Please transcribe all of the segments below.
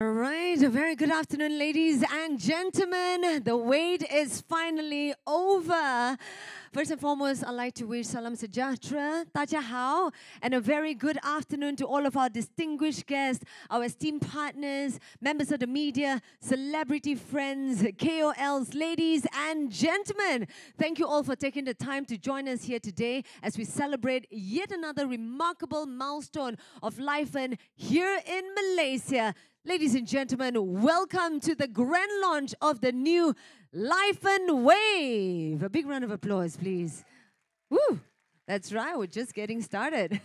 All right, a very good afternoon, ladies and gentlemen. The wait is finally over. First and foremost, I'd like to wish Salam Sejahtera, Taja Hao, and a very good afternoon to all of our distinguished guests, our esteemed partners, members of the media, celebrity friends, KOLs, ladies and gentlemen. Thank you all for taking the time to join us here today as we celebrate yet another remarkable milestone of Laifen here in Malaysia. Ladies and gentlemen, welcome to the grand launch of the new Laifen Wave. A big round of applause, please. Woo! That's right, we're just getting started.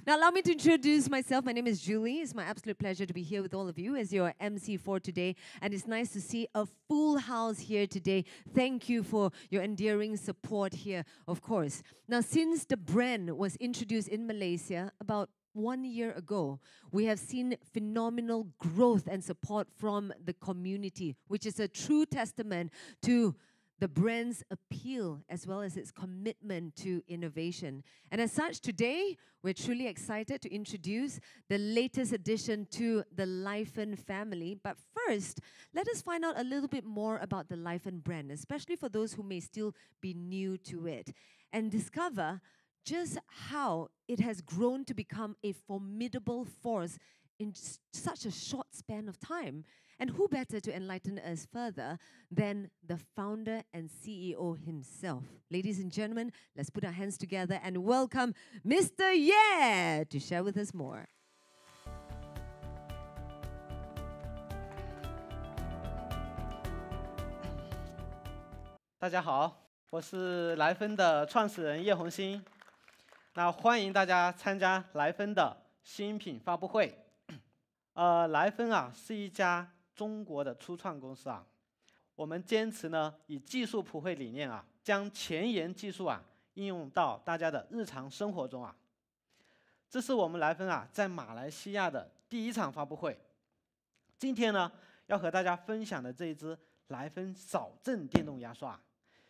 Now, allow me to introduce myself. My name is Julie. It's my absolute pleasure to be here with all of you as your MC for today. And it's nice to see a full house here today. Thank you for your endearing support here, of course. Now, since the brand was introduced in Malaysia about 1 year ago, we have seen phenomenal growth and support from the community, which is a true testament to the brand's appeal as well as its commitment to innovation. And as such, today, we're truly excited to introduce the latest addition to the Laifen family. But first, let us find out a little bit more about the Laifen brand, especially for those who may still be new to it, and discover just how it has grown to become a formidable force in such a short span of time. And who better to enlighten us further than the founder and CEO himself? Ladies and gentlemen, let's put our hands together and welcome Mr. Yeah to share with us more. 大家好，我是来芬的创始人叶红星。那欢迎大家参加来芬的新品发布会。来芬啊是一家中国的初创公司啊，我们坚持呢以技术普惠理念啊，将前沿技术啊应用到大家的日常生活中啊。这是我们来芬啊在马来西亚的第一场发布会。今天呢要和大家分享的这一支来芬扫震电动牙刷，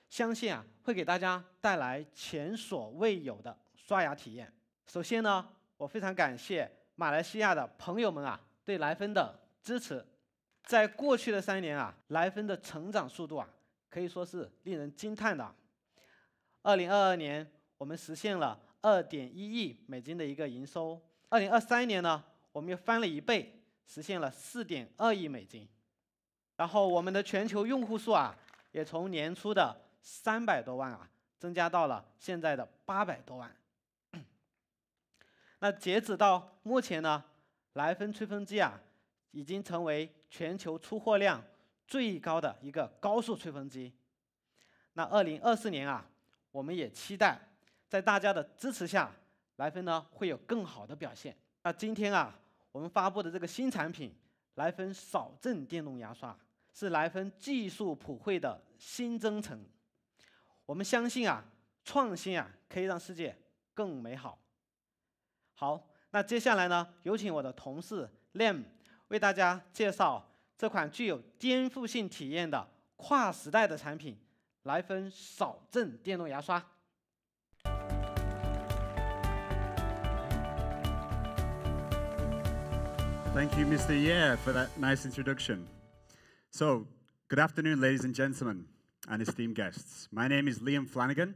相信啊会给大家带来前所未有的刷牙体验。首先呢，我非常感谢马来西亚的朋友们啊对来芬的支持。在过去的3年啊，来芬的成长速度啊可以说是令人惊叹的。2022年我们实现了2.1亿美金的一个营收，2023年呢我们又翻了1倍，实现了4.2亿美金。然后我们的全球用户数啊也从年初的300多万啊增加到了现在的800多万。那截止到目前呢，来芬吹风机啊已经成为全球出货量最高的一个高速吹风机。那2024年啊，我们也期待在大家的支持下，来芬呢会有更好的表现。那今天啊，我们发布的这个新产品来芬扫震电动牙刷，是来芬技术普惠的新征程。我们相信啊，创新啊可以让世界更美好。好，那接下来呢，有请我的同事 Lem 为大家介绍这款具有颠覆性体验的跨时代的产品——来芬扫震电动牙刷。Thank you, Mr. Yeah, for that nice introduction. So, good afternoon, ladies and gentlemen, and esteemed guests. My name is Liam Flanagan,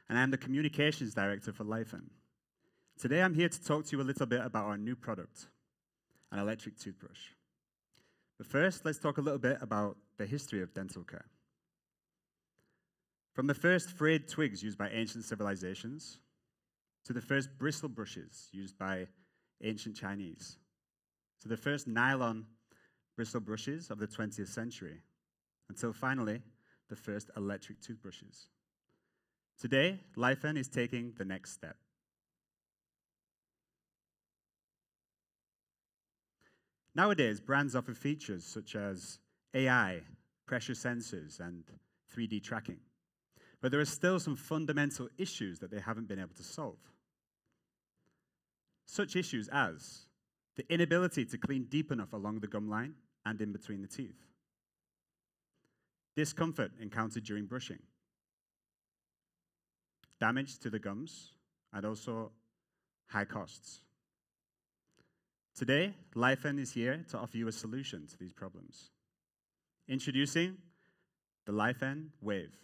and I'm the Communications Director for Laifen. Today, I'm here to talk to you a little bit about our new product, an electric toothbrush. But first, let's talk a little bit about the history of dental care. From the first frayed twigs used by ancient civilizations, to the first bristle brushes used by ancient Chinese, to the first nylon bristle brushes of the 20th century, until finally, the first electric toothbrushes. Today, Laifen is taking the next step. Nowadays, brands offer features such as AI, pressure sensors, and 3D tracking. But there are still some fundamental issues that they haven't been able to solve. Such issues as the inability to clean deep enough along the gum line and in between the teeth, discomfort encountered during brushing, damage to the gums, and also high costs. Today, Laifen is here to offer you a solution to these problems. Introducing the Laifen Wave.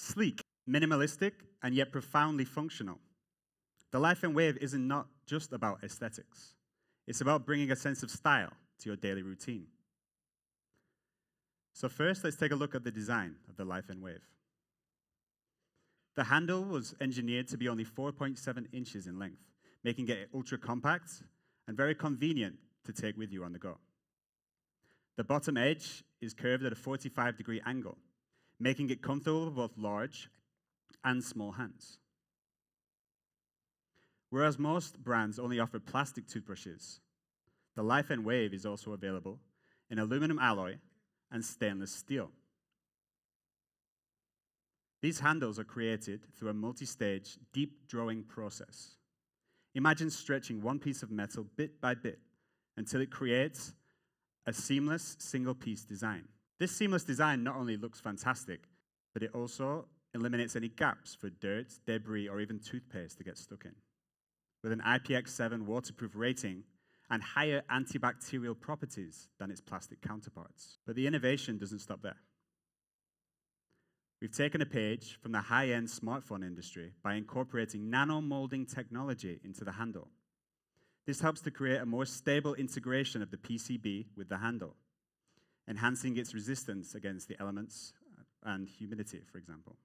Sleek, minimalistic, and yet profoundly functional. The Laifen Wave isn't not just about aesthetics. It's about bringing a sense of style to your daily routine. So first, let's take a look at the design of the Laifen Wave. The handle was engineered to be only 4.7 inches in length, making it ultra compact and very convenient to take with you on the go. The bottom edge is curved at a 45-degree angle, making it comfortable for both large and small hands. Whereas most brands only offer plastic toothbrushes, the Laifen Wave is also available in aluminum alloy and stainless steel. These handles are created through a multi-stage, deep drawing process. Imagine stretching one piece of metal bit by bit until it creates a seamless single-piece design. This seamless design not only looks fantastic, but it also eliminates any gaps for dirt, debris, or even toothpaste to get stuck in. With an IPX7 waterproof rating and higher antibacterial properties than its plastic counterparts. But the innovation doesn't stop there. We've taken a page from the high-end smartphone industry by incorporating nano-molding technology into the handle. This helps to create a more stable integration of the PCB with the handle, enhancing its resistance against the elements and humidity, for example.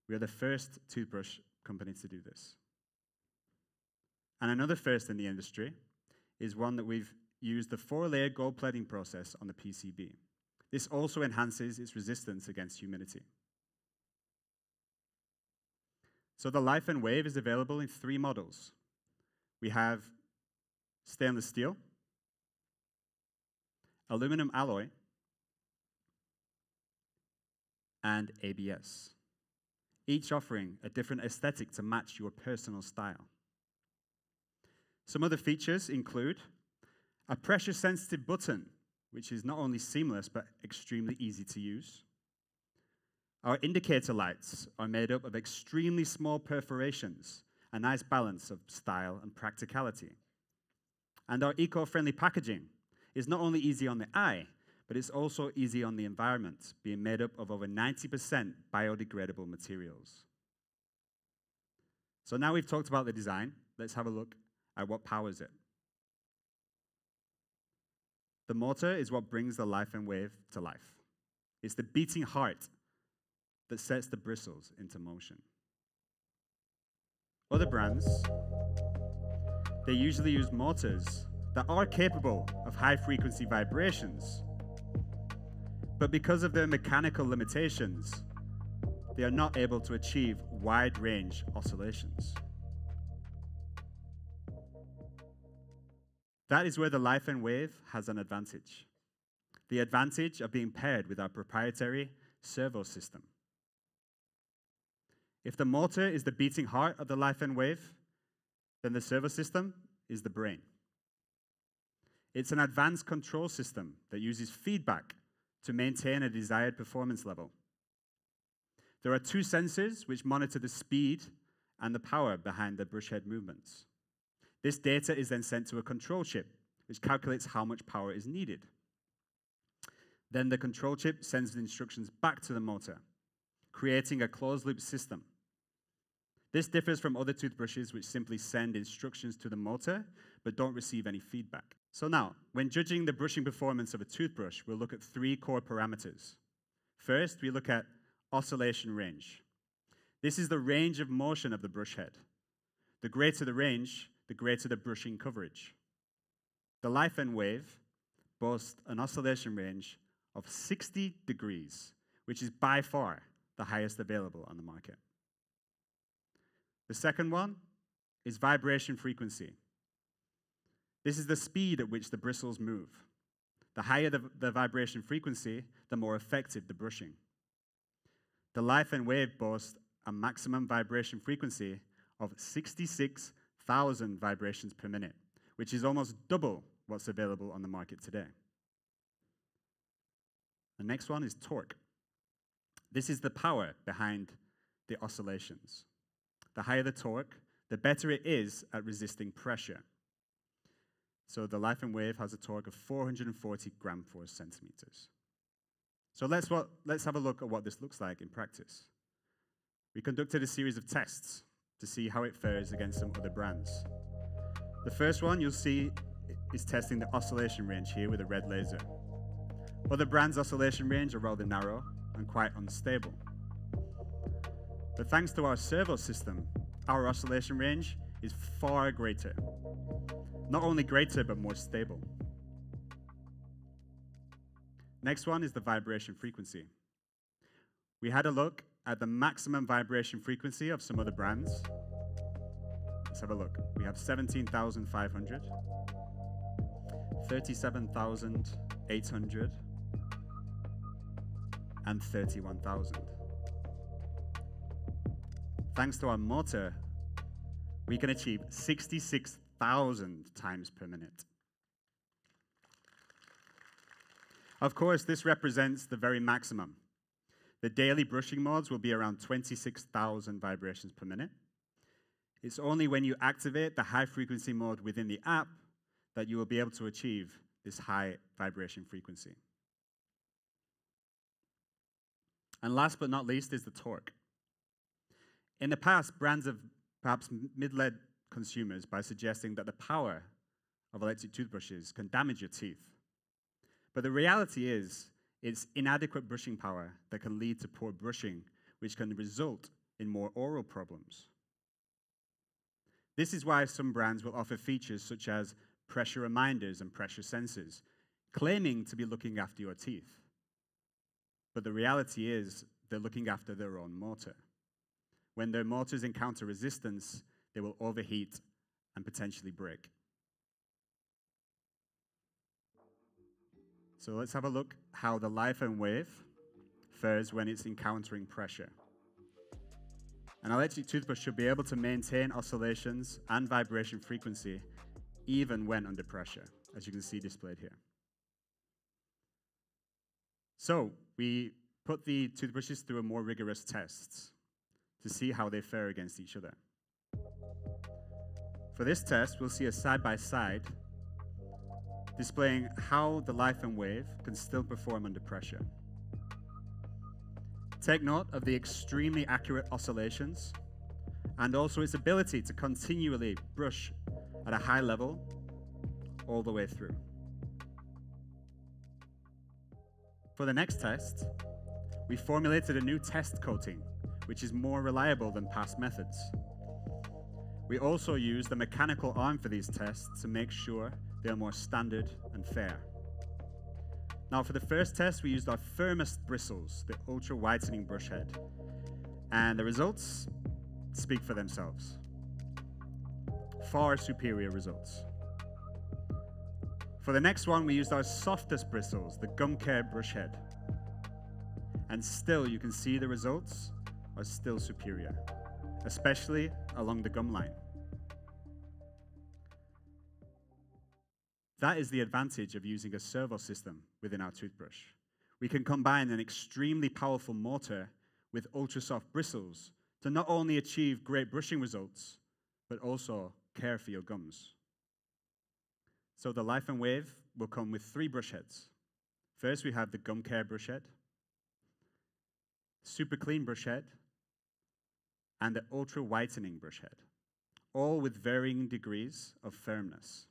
We are the first toothbrush company to do this. And another first in the industry is one that we've used the 4-layer gold plating process on the PCB. This also enhances its resistance against humidity. So the Laifen Wave is available in 3 models. We have stainless steel, aluminum alloy, and ABS, each offering a different aesthetic to match your personal style. Some other features include a pressure-sensitive button, which is not only seamless, but extremely easy to use. Our indicator lights are made up of extremely small perforations, a nice balance of style and practicality. And our eco-friendly packaging is not only easy on the eye, but it's also easy on the environment, being made up of over 90% biodegradable materials. So now we've talked about the design, let's have a look at what powers it. The motor is what brings the Laifen Wave to life. It's the beating heart that sets the bristles into motion. Other brands, they usually use motors that are capable of high-frequency vibrations, but because of their mechanical limitations, they are not able to achieve wide-range oscillations. That is where the Laifen Wave has an advantage. The advantage of being paired with our proprietary servo system. If the motor is the beating heart of the Laifen Wave, then the servo system is the brain. It's an advanced control system that uses feedback to maintain a desired performance level. There are 2 sensors which monitor the speed and the power behind the brush head movements. This data is then sent to a control chip, which calculates how much power is needed. Then the control chip sends the instructions back to the motor, creating a closed-loop system. This differs from other toothbrushes which simply send instructions to the motor, but don't receive any feedback. So now, when judging the brushing performance of a toothbrush, we'll look at 3 core parameters. First, we look at oscillation range. This is the range of motion of the brush head. The greater the range, the greater the brushing coverage. The Laifen Wave boasts an oscillation range of 60 degrees, which is by far the highest available on the market. The second one is vibration frequency. This is the speed at which the bristles move. The higher the vibration frequency, the more effective the brushing. The Laifen wave boasts a maximum vibration frequency of 66,000 vibrations per minute, which is almost double what's available on the market today. The next one is torque. This is the power behind the oscillations. The higher the torque, the better it is at resisting pressure. So the Laifen wave has a torque of 440 gram-force centimeters. So let's have a look at what this looks like in practice. We conducted a series of tests to see how it fares against some other brands. The first one you'll see is testing the oscillation range here with a red laser. Other brands' oscillation range are rather narrow and quite unstable. But thanks to our servo system, our oscillation range is far greater. Not only greater, but more stable. Next one is the vibration frequency. We had a look at the maximum vibration frequency of some other brands. Let's have a look. We have 17,500, 37,800, and 31,000. Thanks to our motor, we can achieve 66,000 times per minute. Of course, this represents the very maximum. The daily brushing modes will be around 26,000 vibrations per minute. It's only when you activate the high-frequency mode within the app that you will be able to achieve this high vibration frequency. And last but not least is the torque. In the past, brands have perhaps misled consumers by suggesting that the power of electric toothbrushes can damage your teeth. But the reality is, it's inadequate brushing power that can lead to poor brushing, which can result in more oral problems. This is why some brands will offer features such as pressure reminders and pressure sensors, claiming to be looking after your teeth. But the reality is, they're looking after their own motor. When their motors encounter resistance, they will overheat and potentially break. So let's have a look how the Laifen wave fares when it's encountering pressure. An electric toothbrush should be able to maintain oscillations and vibration frequency even when under pressure, as you can see displayed here. So we put the toothbrushes through a more rigorous test to see how they fare against each other. For this test, we'll see a side-by-side displaying how the Laifen wave can still perform under pressure. Take note of the extremely accurate oscillations and also its ability to continually brush at a high level all the way through. For the next test, we formulated a new test coating, which is more reliable than past methods. We also used a mechanical arm for these tests to make sure they are more standard and fair. Now for the first test, we used our firmest bristles, the ultra whitening brush head, and the results speak for themselves. Far superior results. For the next one, we used our softest bristles, the gum care brush head, and still you can see the results are still superior, especially along the gum line. That is the advantage of using a servo system within our toothbrush. We can combine an extremely powerful motor with ultra-soft bristles to not only achieve great brushing results, but also care for your gums. So the Laifen wave will come with 3 brush heads. First, we have the gum care brush head, super clean brush head, and the ultra whitening brush head, all with varying degrees of firmness.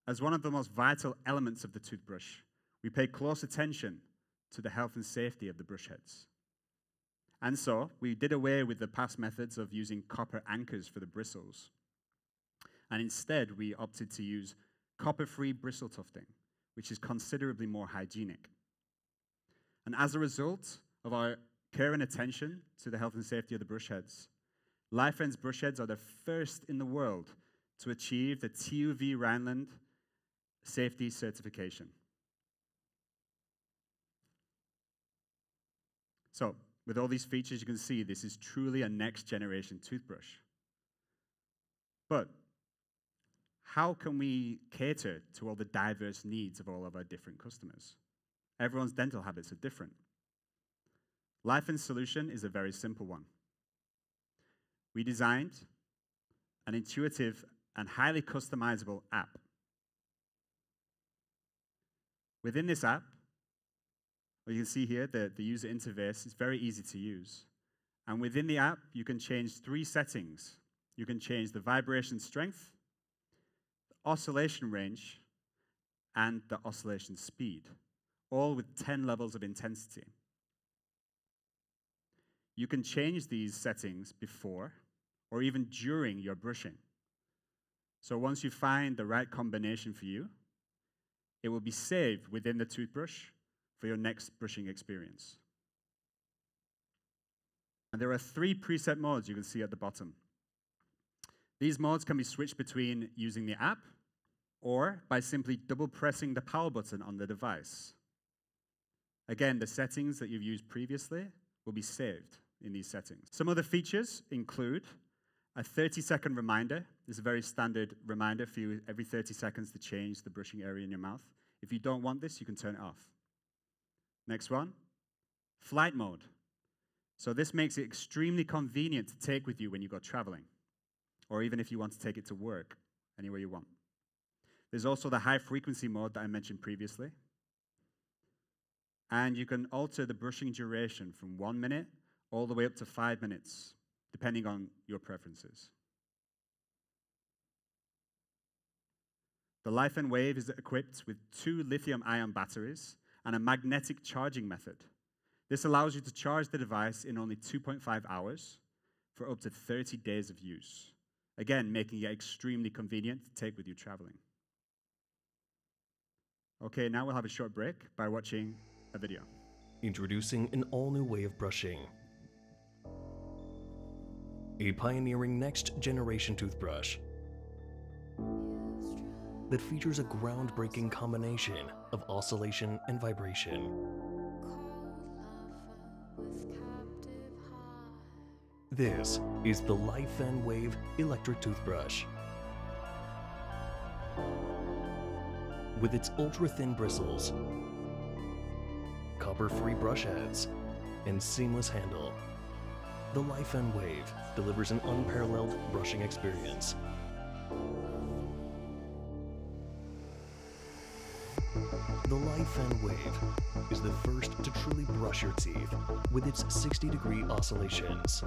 As one of the most vital elements of the toothbrush, we pay close attention to the health and safety of the brush heads. And so, we did away with the past methods of using copper anchors for the bristles. And instead, we opted to use copper-free bristle tufting, which is considerably more hygienic. And as a result of our care and attention to the health and safety of the brush heads, Laifen's brush heads are the first in the world to achieve the TÜV Rheinland safety certification. So, with all these features, you can see this is truly a next generation toothbrush. But how can we cater to all the diverse needs of all of our different customers? Everyone's dental habits are different. Laifen's solution is a very simple one. We designed an intuitive and highly customizable app. Within this app, well, you can see here the user interface is very easy to use. And within the app, you can change 3 settings. You can change the vibration strength, the oscillation range, and the oscillation speed, all with 10 levels of intensity. You can change these settings before or even during your brushing. So once you find the right combination for you, it will be saved within the toothbrush for your next brushing experience. And there are 3 preset modes you can see at the bottom. These modes can be switched between using the app or by simply double pressing the power button on the device. Again, the settings that you've used previously will be saved in these settings. Some other features include a 30-second reminder. This is a very standard reminder for you every 30 seconds to change the brushing area in your mouth. If you don't want this, you can turn it off. Next one, flight mode. So this makes it extremely convenient to take with you when you go traveling, or even if you want to take it to work, anywhere you want. There's also the high frequency mode that I mentioned previously. And you can alter the brushing duration from 1 minute all the way up to 5 minutes, depending on your preferences. The Laifen Wave is equipped with 2 lithium-ion batteries and a magnetic charging method. This allows you to charge the device in only 2.5 hours for up to 30 days of use. Again, making it extremely convenient to take with you traveling. Okay, now we'll have a short break by watching a video. Introducing an all-new way of brushing. A pioneering next-generation toothbrush that features a groundbreaking combination of oscillation and vibration. This is the Laifen Wave electric toothbrush. With its ultra-thin bristles, copper-free brush heads, and seamless handle, the Laifen Wave delivers an unparalleled brushing experience. The Laifen Wave is the first to truly brush your teeth with its 60-degree oscillations.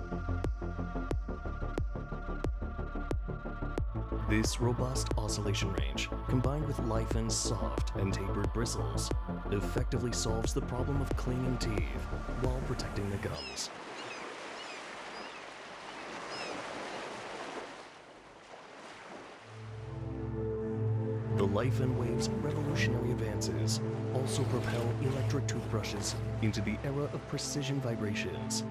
This robust oscillation range, combined with Laifen's soft and tapered bristles, effectively solves the problem of clinging teeth while protecting the gums. The Laifen Wave's revolutionary advances also propel electric toothbrushes into the era of precision vibrations.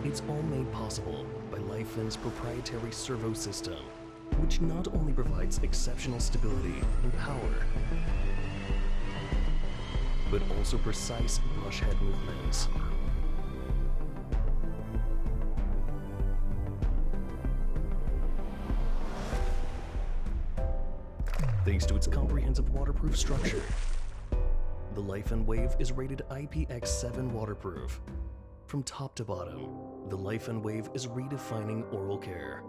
It's all made possible by Laifen's proprietary servo system, which not only provides exceptional stability and power, but also precise brush head movements. Thanks to its comprehensive waterproof structure, the Laifen Wave is rated IPX7 waterproof. From top to bottom, the Laifen Wave is redefining oral care.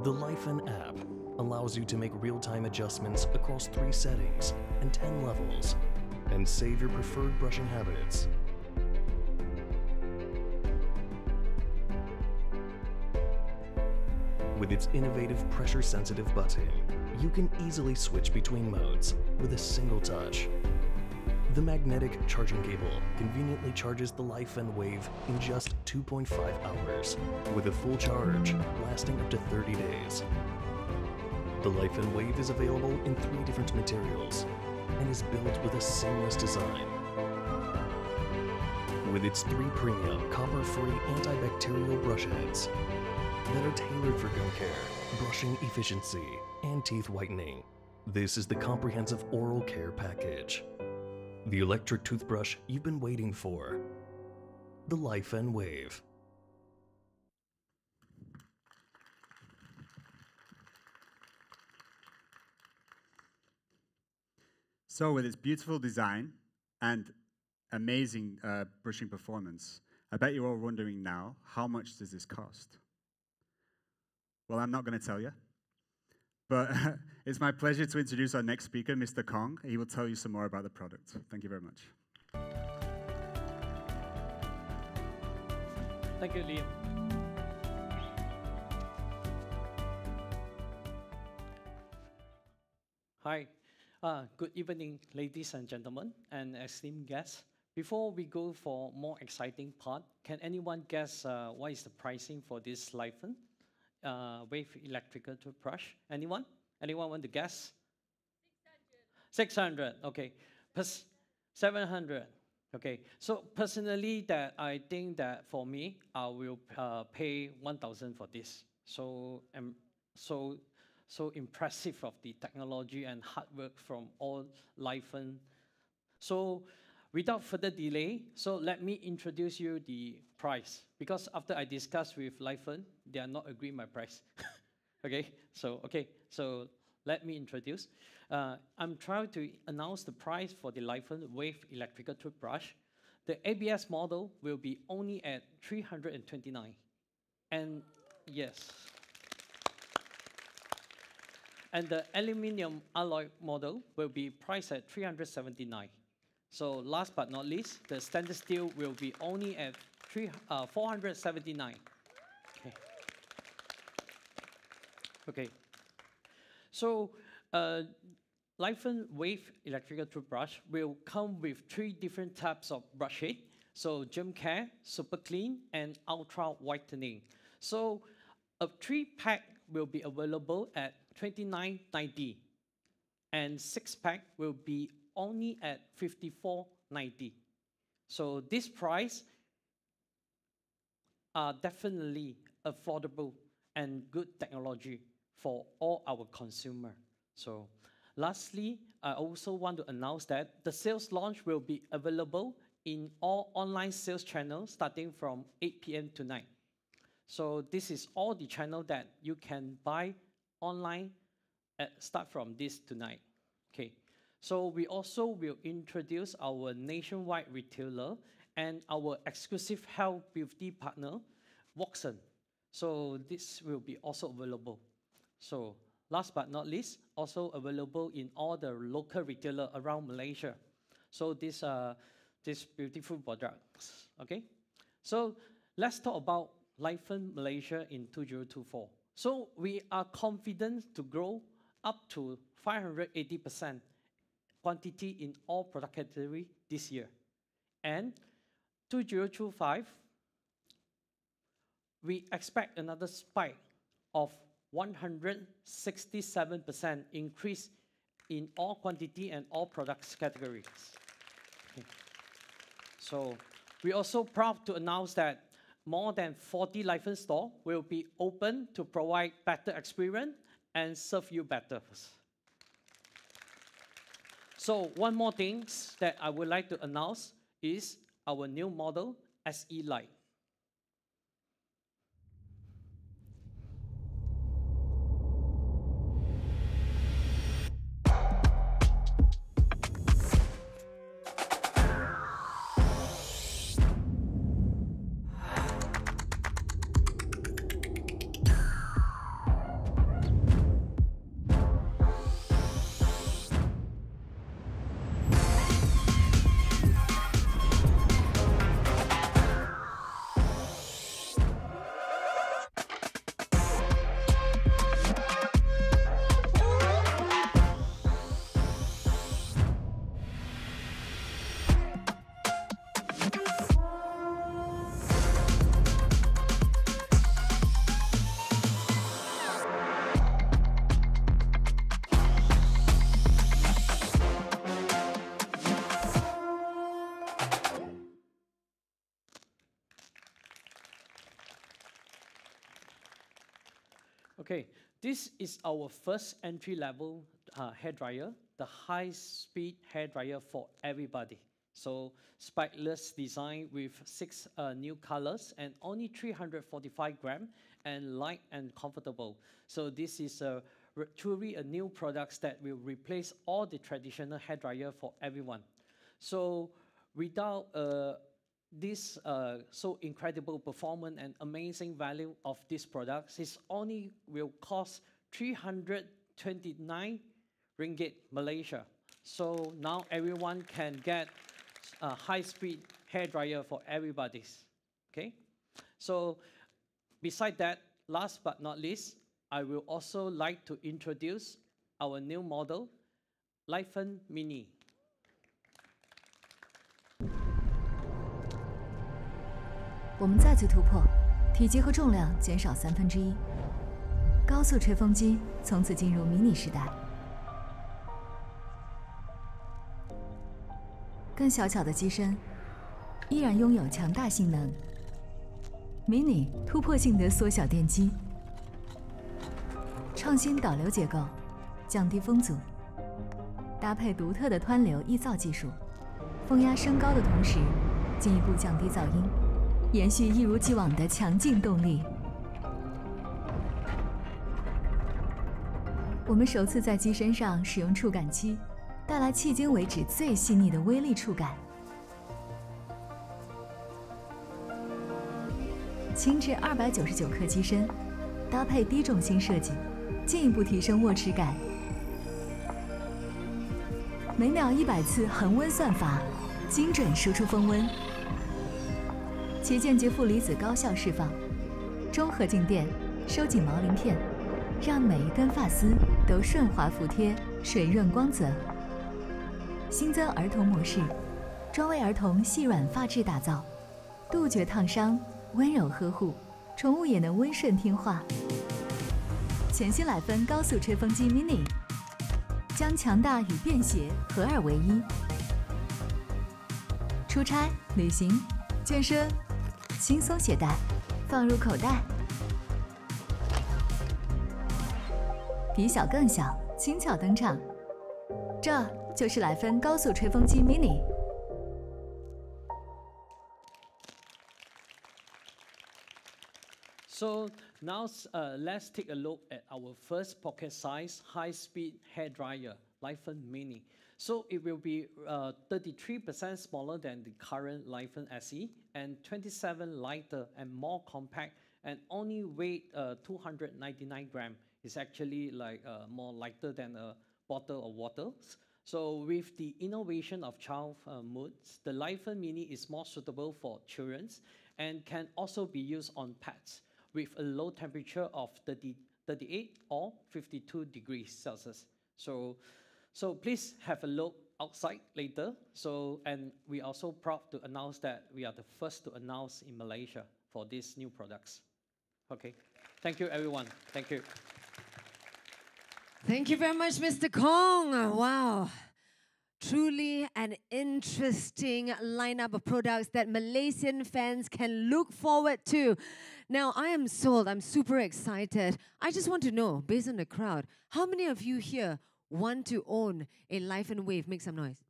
The Laifen app allows you to make real-time adjustments across 3 settings and 10 levels, and save your preferred brushing habits. With its innovative pressure-sensitive button, you can easily switch between modes with a single touch. The magnetic charging cable conveniently charges the Laifen Wave in just 2.5 hours, with a full charge lasting up to 30 days. The Laifen Wave is available in 3 different materials and is built with a seamless design. with its 3 premium copper-free antibacterial brush heads that are tailored for gum care, brushing efficiency, and teeth whitening. This is the comprehensive oral care package. The electric toothbrush you've been waiting for. The Laifen Wave. So with its beautiful design and amazing brushing performance, I bet you're all wondering now, how much does this cost? Well, I'm not going to tell you, but it's my pleasure to introduce our next speaker, Mr. Kong. He will tell you some more about the product. Thank you very much. Thank you, Liam. Hi. Good evening, ladies and gentlemen, and esteemed guests. Before we go for more exciting part, can anyone guess what is the pricing for this Laifen wave electrical toothbrush? Anyone? Anyone want to guess? 600. 600. Okay. 700. Okay. So personally, that I think that for me, I will pay 1,000 for this. So so impressive of the technology and hard work from all Laifen. So without further delay, so let me introduce you the price. Because after I discussed with Laifen, they are not agreeing my price. Okay, so let me introduce. I'm trying to announce the price for the Laifen Wave electrical toothbrush. The ABS model will be only at 329. And yes. And the aluminum alloy model will be priced at 379. So last but not least, the stainless steel will be only at 479. Okay. Okay. So Laifen Wave electrical toothbrush will come with 3 different types of brush head. So germ care, super clean, and ultra whitening. So a 3-pack will be available at $29.90, and 6-pack will be only at $54.90. So this price are definitely affordable and good technology for all our consumer. So lastly, I also want to announce that the sales launch will be available in all online sales channels starting from 8 p.m. tonight. So this is all the channel that you can buy online start from this tonight. Okay. So we also will introduce our nationwide retailer and our exclusive health beauty partner, Watson. So this will be also available. So last but not least, also available in all the local retailer around Malaysia. So this beautiful products. Okay. So let's talk about Laifen Malaysia in 2024. So we are confident to grow up to 580% quantity in all product category this year. And 2025, we expect another spike of 167% increase in all quantity and all products categories. Okay. So we're also proud to announce that more than 40 Laifen stores will be open to provide better experience and serve you better. So one more thing that I would like to announce is our new model, SE Lite. Okay, this is our first entry-level hair dryer, the high-speed hair dryer for everybody. So spikeless design with 6 new colors and only 345 gram and light and comfortable. So this is truly a new product that will replace all the traditional hair dryer for everyone. So without this so incredible performance and amazing value of this product, it only will cost 329 ringgit Malaysia. So now everyone can get a high-speed hair dryer for everybody. Okay. So beside that, last but not least, I will also like to introduce our new model, Laifen Mini. 我们再次突破，体积和重量减少1/3，高速吹风机从此进入迷你时代。更小巧的机身，依然拥有强大性能。Mini 突破性的缩小电机，创新导流结构，降低风阻，搭配独特的湍流抑噪技术，风压升高的同时，进一步降低噪音。 延续一如既往的强劲动力。我们首次在机身上使用触感漆，带来迄今为止最细腻的微粒触感。轻至299克机身，搭配低重心设计，进一步提升握持感。每秒100次恒温算法，精准输出风温。 其间接负离子高效释放，中和静电，收紧毛鳞片，让每一根发丝都顺滑服帖、水润光泽。新增儿童模式，专为儿童细软发质打造，杜绝烫伤，温柔呵护，宠物也能温顺听话。全新Laifen高速吹风机 Mini， 将强大与便携合二为一。出差、旅行、健身。 轻松携带，放入口袋，比小更小，轻巧登场。这就是Laifen高速吹风机 Mini。So now let's take a look at our first pocket-sized high-speed hair dryer, Laifen Mini. So it will be 33% smaller than the current Laifen SE and 27 lighter and more compact and only weight 299 gram. It's actually like more lighter than a bottle of water. So with the innovation of child moods, the Laifen Mini is more suitable for children and can also be used on pets with a low temperature of 38 or 52 degrees Celsius. So please have a look outside later. And we are also proud to announce that we are the first to announce in Malaysia for these new products. Okay, thank you everyone. Thank you. Thank you very much, Mr. Kong. Wow. Truly an interesting lineup of products that Malaysian fans can look forward to. Now, I am sold. I'm super excited. I just want to know, based on the crowd, how many of you here want to own a Laifen Wave? Make some noise.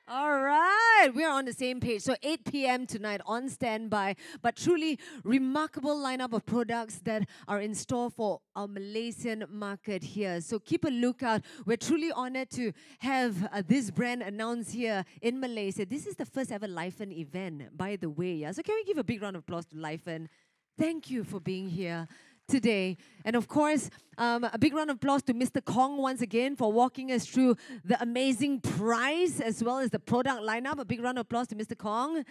All right, we're on the same page. So 8 p.m. tonight on standby, but truly remarkable lineup of products that are in store for our Malaysian market here. So keep a lookout. We're truly honored to have this brand announced here in Malaysia. This is the first ever Laifen event, by the way. Yeah? So can we give a big round of applause to Laifen? Thank you for being here today. And of course, a big round of applause to Mr. Kong once again for walking us through the amazing price as well as the product lineup. A big round of applause to Mr. Kong.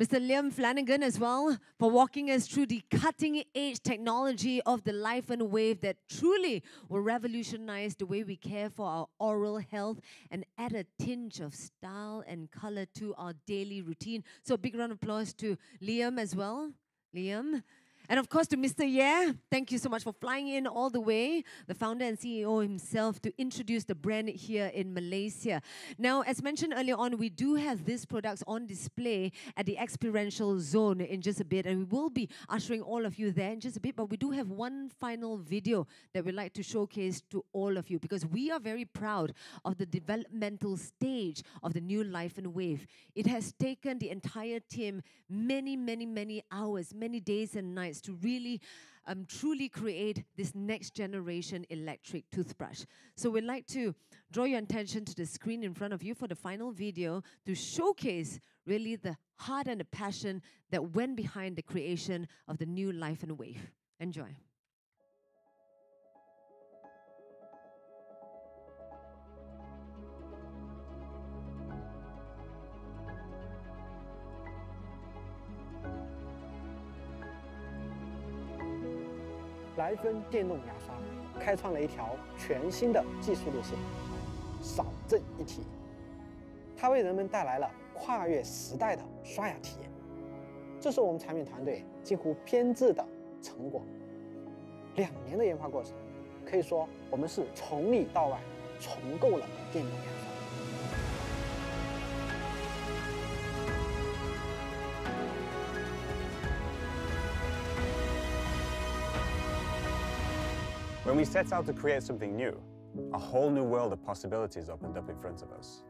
Mr. Liam Flanagan as well for walking us through the cutting-edge technology of the Laifen Wave that truly will revolutionize the way we care for our oral health and add a tinge of style and color to our daily routine. So a big round of applause to Liam as well. Liam. And of course, to Mr. Ye, thank you so much for flying in all the way, the founder and CEO himself, to introduce the brand here in Malaysia. Now, as mentioned earlier on, we do have these products on display at the experiential zone in just a bit, and we will be ushering all of you there in just a bit, but we do have one final video that we'd like to showcase to all of you, because we are very proud of the developmental stage of the new Laifen Wave. It has taken the entire team many hours, many days and nights to really truly create this next generation electric toothbrush. So we'd like to draw your attention to the screen in front of you for the final video to showcase really the heart and the passion that went behind the creation of the new Laifen Wave. Enjoy. Laifen 电动牙刷开创了一条全新的技术路线，少震一体。它为人们带来了跨越时代的刷牙体验，这是我们产品团队近乎编制的成果。2年的研发过程，可以说我们是从里到外重构了电动牙刷。When we set out to create something new, a whole new world of possibilities opened up in front of us.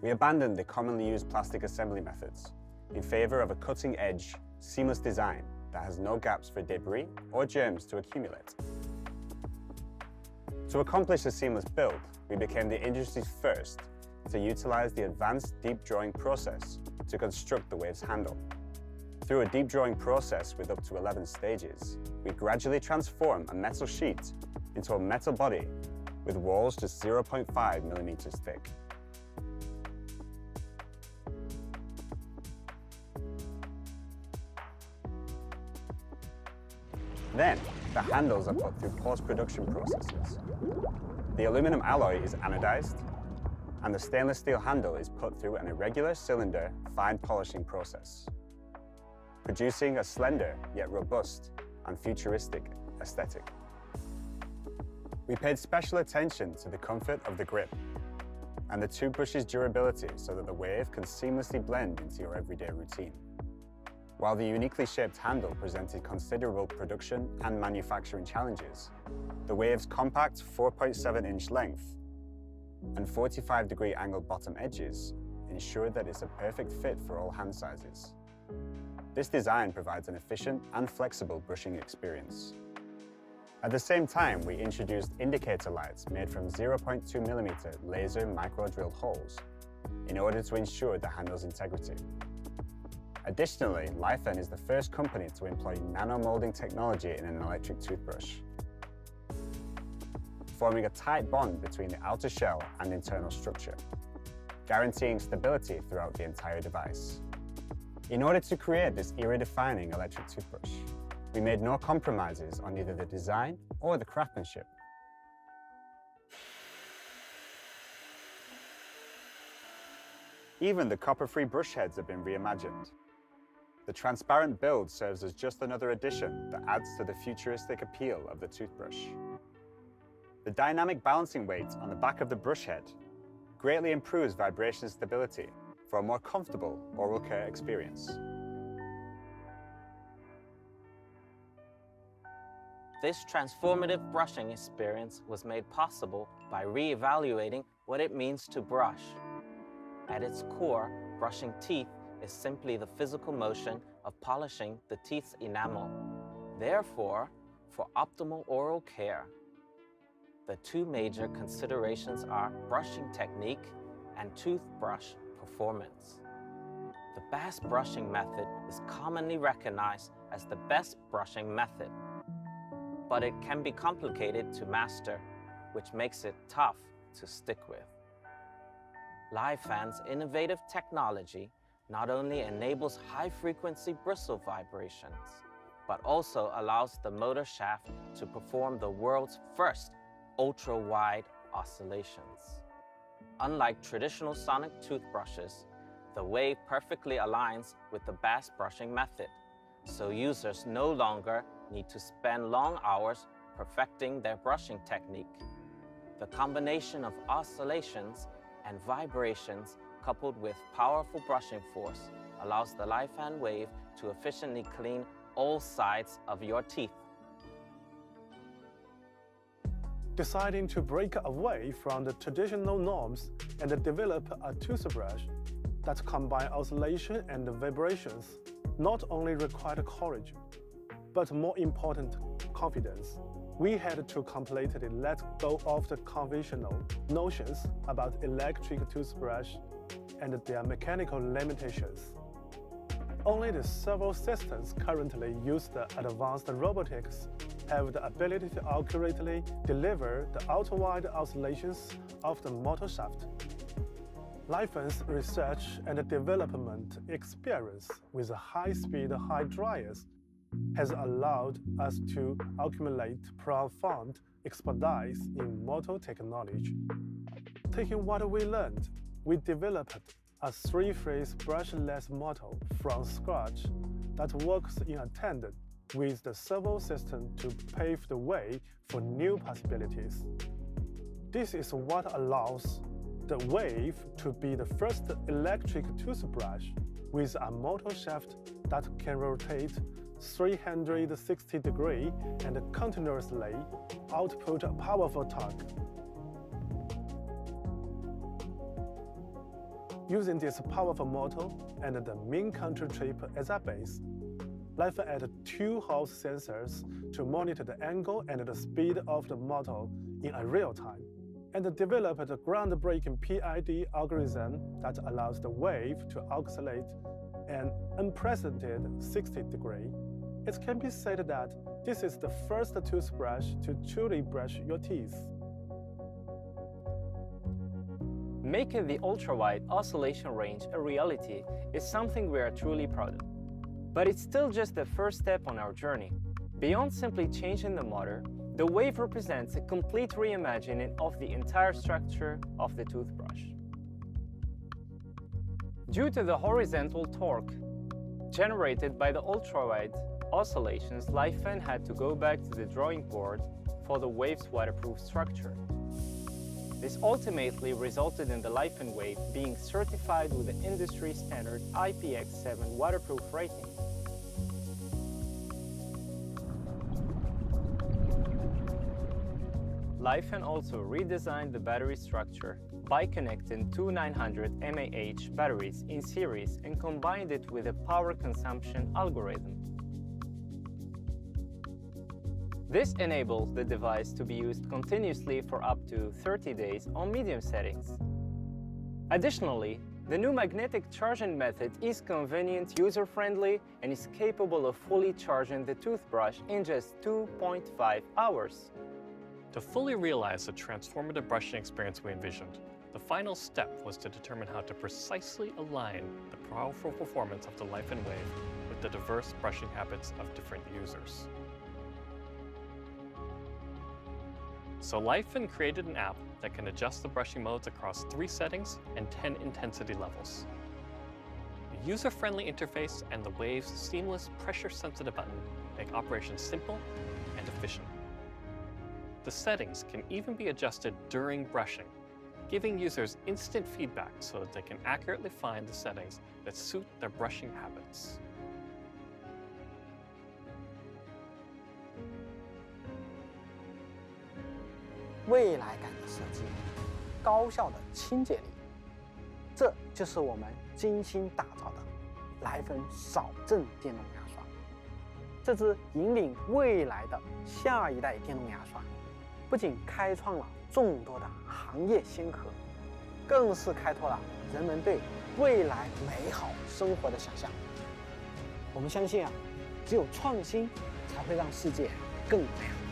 We abandoned the commonly used plastic assembly methods in favor of a cutting-edge, seamless design that has no gaps for debris or germs to accumulate. To accomplish a seamless build, we became the industry's first to utilize the advanced deep drawing process to construct the Wave's handle. Through a deep drawing process with up to 11 stages, we gradually transform a metal sheet into a metal body with walls just 0.5 millimeters thick. Then, the handles are put through post-production processes. The aluminum alloy is anodized, and the stainless steel handle is put through an irregular cylinder fine polishing process, producing a slender yet robust and futuristic aesthetic. We paid special attention to the comfort of the grip and the toothbrush's durability so that the Wave can seamlessly blend into your everyday routine. While the uniquely shaped handle presented considerable production and manufacturing challenges, the Wave's compact 4.7-inch length and 45-degree angled bottom edges ensured that it's a perfect fit for all hand sizes. This design provides an efficient and flexible brushing experience. At the same time, we introduced indicator lights made from 0.2mm laser micro-drilled holes in order to ensure the handle's integrity. Additionally, Laifen is the first company to employ nano-molding technology in an electric toothbrush, forming a tight bond between the outer shell and internal structure, guaranteeing stability throughout the entire device. In order to create this era-defining electric toothbrush, we made no compromises on either the design or the craftsmanship. Even the copper-free brush heads have been reimagined. The transparent build serves as just another addition that adds to the futuristic appeal of the toothbrush. The dynamic balancing weight on the back of the brush head greatly improves vibration stability for a more comfortable oral care experience. This transformative brushing experience was made possible by re-evaluating what it means to brush. At its core, brushing teeth is simply the physical motion of polishing the teeth's enamel. Therefore, for optimal oral care, the two major considerations are brushing technique and toothbrush performance. The best brushing method is commonly recognized as the best brushing method, but it can be complicated to master, which makes it tough to stick with. Laifen's innovative technology not only enables high-frequency bristle vibrations, but also allows the motor shaft to perform the world's first ultra-wide oscillations. Unlike traditional sonic toothbrushes, the Wave perfectly aligns with the bass brushing method, so users no longer need to spend long hours perfecting their brushing technique. The combination of oscillations and vibrations coupled with powerful brushing force allows the Laifen wave to efficiently clean all sides of your teeth. Deciding to break away from the traditional norms and develop a toothbrush that combines oscillation and vibrations not only required courage, but more important, confidence. We had to completely let go of the conventional notions about electric toothbrush and their mechanical limitations. Only the several systems currently use the advanced robotics have the ability to accurately deliver the ultra-wide oscillations of the motor shaft. Laifen's research and development experience with high-speed hair dryers has allowed us to accumulate profound expertise in motor technology. Taking what we learned, we developed a three-phase brushless motor from scratch that works in tandem with the servo system to pave the way for new possibilities. This is what allows the Wave to be the first electric toothbrush with a motor shaft that can rotate 360 degrees and continuously output a powerful torque. Using this powerful motor and the main control chip as a base, Laifen added two Hall sensors to monitor the angle and the speed of the motor in real time, and developed a groundbreaking PID algorithm that allows the wave to oscillate an unprecedented 60 degrees. It can be said that this is the first toothbrush to truly brush your teeth. Making the ultra-wide oscillation range a reality is something we are truly proud of. But it's still just the first step on our journey. Beyond simply changing the motor, the Wave represents a complete reimagining of the entire structure of the toothbrush. Due to the horizontal torque generated by the ultra-wide oscillations, Laifen had to go back to the drawing board for the Wave's waterproof structure. This ultimately resulted in the Laifen Wave being certified with the industry standard IPX7 waterproof rating. Laifen also redesigned the battery structure by connecting two 900 mAh batteries in series and combined it with a power consumption algorithm. This enables the device to be used continuously for up to 30 days on medium settings. Additionally, the new magnetic charging method is convenient, user-friendly, and is capable of fully charging the toothbrush in just 2.5 hours. To fully realize the transformative brushing experience we envisioned, the final step was to determine how to precisely align the powerful performance of the Laifen Wave with the diverse brushing habits of different users. So Laifen created an app that can adjust the brushing modes across 3 settings and 10 intensity levels. A user-friendly interface and the Wave's seamless pressure-sensitive button make operation simple and efficient. The settings can even be adjusted during brushing, giving users instant feedback so that they can accurately find the settings that suit their brushing habits.未来感的设计，高效的清洁力，这就是我们精心打造的莱芬少震电动牙刷。这支引领未来的下一代电动牙刷，不仅开创了众多的行业先河，更是开拓了人们对未来美好生活的想象。我们相信只有创新才会让世界更美好。